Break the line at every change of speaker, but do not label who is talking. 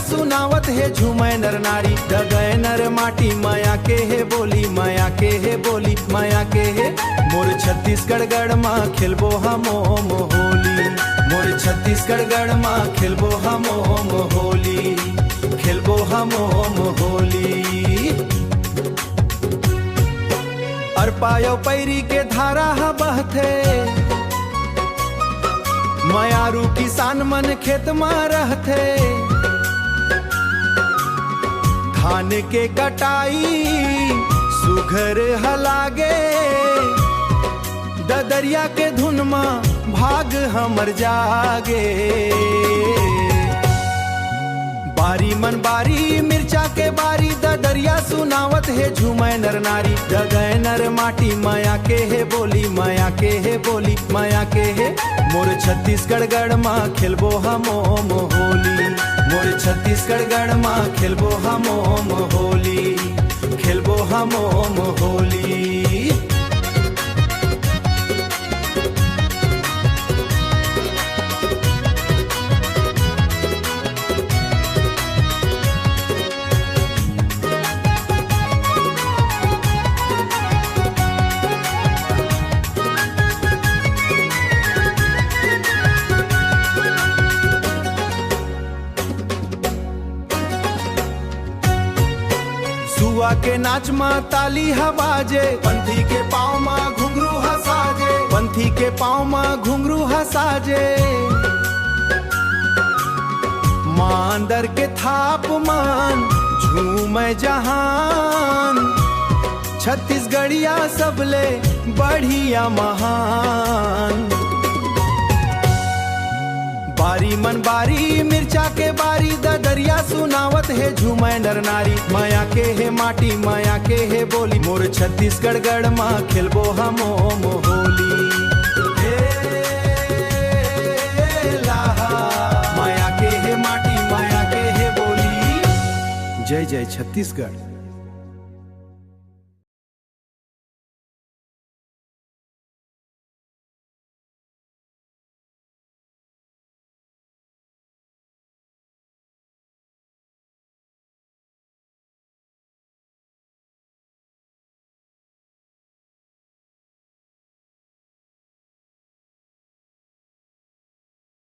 सुनावत है झूमे नर नारी। गए नर माटी माया के है बोली, माया के है बोली, माया के है। मोर छत्तीसगढ़ गढ़ माँ खेलबो हम ओम होली, मोर छत्तीसगढ़ गढ़ माँ खेलबो हम ओम होली, खेलबो हम ओम होली। अर पायो पैरी के धारा ह बहथे, मयारू किसान मन खेत में रहथे। धान के कटाई सुघर हलागे, ददरिया के धुन में भाग हमर जागे। बारी मन बारी मिर्चा के बारी, ददरिया सुनावत है झूमे नर नारी। गए नर माटी माया के है बोली, माया के है बोली, माया के है। मोर छत्तीसगढ़ गढ़ माँ खेलबो हम ओम होली, मोर छत्तीसगढ़ गढ़ माँ खेलबो हम ओम होली, खेलबो हम ओम होली। सुआ के नाच माँ ताली हवाजे, पंथी के पाँव माँ घुंघरू हसाजे, पंथी के पाँव माँ घुंघरू हसाजे। मांदर के थाप मान झूमे जहान, छत्तीसगढ़िया सबले बढ़िया महान। बारी मन बारी मिर्चा के बारी, ददरिया सुनावत है झूमे नर नारी। माया के है माटी माया के है बोली, मोर छत्तीसगढ़ गढ़ माँ खेलबो हम ओम होली। माया के है माटी माया के है बोली। जय जय छत्तीसगढ़।